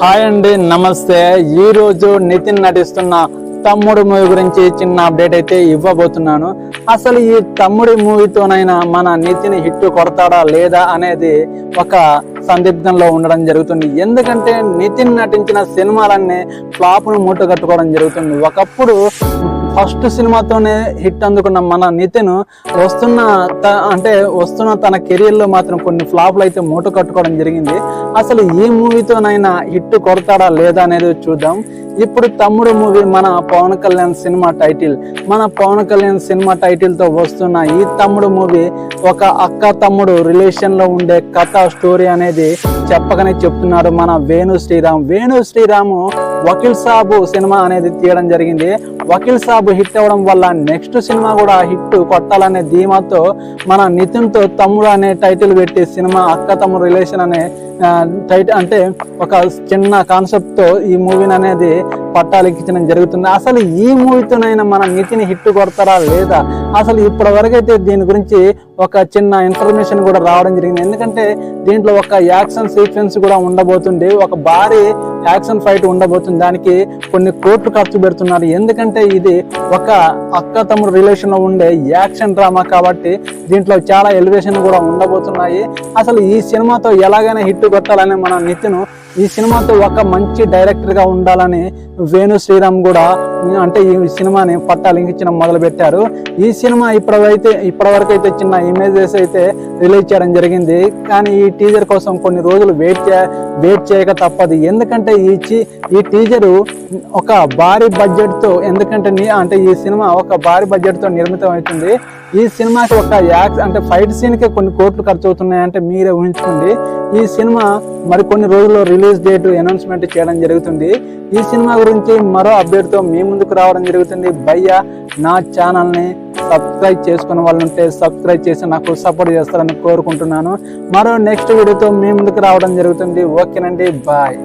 Hi అండి, నమస్తే. ఈ రోజు నితిన్ నటిస్తున్న తమ్ముడు మూవీ గురించి చిన్న అప్డేట్ అయితే ఇవ్వబోతున్నాను. అసలు ఈ తమ్ముడి మూవీతోనైనా మన నితిన్ హిట్ కొడతాడా లేదా అనేది ఒక సందిగ్ధంలో ఉండడం జరుగుతుంది. ఎందుకంటే నితిన్ నటించిన సినిమాలన్నీ ఫ్లాప్ను మూట కట్టుకోవడం జరుగుతుంది. ఒకప్పుడు ఫస్ట్ సినిమాతోనే హిట్ అందుకున్న మన నితిన్ వస్తున్న తన కెరీర్లో మాత్రం కొన్ని ఫ్లాప్లు అయితే మూట కట్టుకోవడం జరిగింది. అసలు ఈ మూవీతోనైనా హిట్ కొడతాడా లేదా అనేది చూద్దాం. ఇప్పుడు తమ్ముడు మూవీ మన పవన్ కళ్యాణ్ సినిమా టైటిల్. మన పవన్ కళ్యాణ్ సినిమా టైటిల్ తో వస్తున్న ఈ తమ్ముడు మూవీ ఒక అక్క తమ్ముడు రిలేషన్ లో ఉండే కథ స్టోరీ అనేది చెప్పగానే చెప్తున్నాడు మన వేణు శ్రీరామ్ వకీల్ సాబు సినిమా అనేది తీయడం జరిగింది. వకీల్ సాబు హిట్ అవ్వడం వల్ల నెక్స్ట్ సినిమా కూడా హిట్ కొట్టాలనే ధీమాతో మన నితిన్ తో తమ్ముడు అనే టైటిల్ పెట్టి సినిమా అక్క తమ్ముడు రిలేషన్ అనే టైటిల్ అంటే ఒక చిన్న కాన్సెప్ట్ తో ఈ మూవీని అనేది పట్టాలెక్కించడం జరుగుతుంది. అసలు ఈ మూవీతోనైనా మన నితిన్ హిట్ కొడతారా లేదా, అసలు ఇప్పటి వరకు అయితే దీని గురించి ఒక చిన్న ఇన్ఫర్మేషన్ కూడా రావడం జరిగింది. ఎందుకంటే దీంట్లో ఒక యాక్షన్ సీక్వెన్స్ కూడా ఉండబోతుంది, ఒక భారీ యాక్షన్ ఫైట్ ఉండబోతుంది. దానికి కొన్ని కోట్లు ఖర్చు పెడుతున్నారు. ఎందుకంటే ఇది ఒక అక్క తమ్ముడు రిలేషన్ లో ఉండే యాక్షన్ డ్రామా కాబట్టి దీంట్లో చాలా ఎలివేషన్ కూడా ఉండబోతున్నాయి. అసలు ఈ సినిమాతో ఎలాగైనా హిట్ కొట్టాలని మన నితిన్ ఈ సినిమాతో ఒక మంచి డైరెక్టర్ గా ఉండాలని వేణు శ్రీరామ్ కూడా అంటే ఈ సినిమాని పట్టాలింకించడం మొదలు పెట్టారు. ఈ సినిమా ఇప్పటివరకు అయితే చిన్న ఇమేజెస్ అయితే రిలీజ్ చేయడం జరిగింది. కానీ ఈ టీజర్ కోసం కొన్ని రోజులు వెయిట్ చేయక తప్పదు. ఎందుకంటే ఈ టీజరు ఒక భారీ బడ్జెట్ తో ఈ సినిమా ఒక భారీ బడ్జెట్ తో నిర్మితం అవుతుంది. ఈ సినిమాకి ఒక ఫైట్ సీన్ కే కొన్ని కోట్లు ఖర్చు అవుతున్నాయంటే మీరే ఊహించుకోండి. ఈ సినిమా మరి కొన్ని రోజుల్లో రిలీజ్ డేట్ అనౌన్స్మెంట్ చేయడం జరుగుతుంది. ఈ సినిమా గురించి మరో అప్డేట్ తో మీ ముందుకు రావడం జరుగుతుంది. భయ్యా నా ఛానల్ ని సబ్స్క్రైబ్ చేసుకున్న వాళ్ళు ఉంటే సబ్స్క్రైబ్ చేసి నాకు సపోర్ట్ చేస్తారని కోరుకుంటున్నాను. మరో నెక్స్ట్ వీడియోతో మీ ముందుకు రావడం జరుగుతుంది. ఓకేనండి, బాయ్.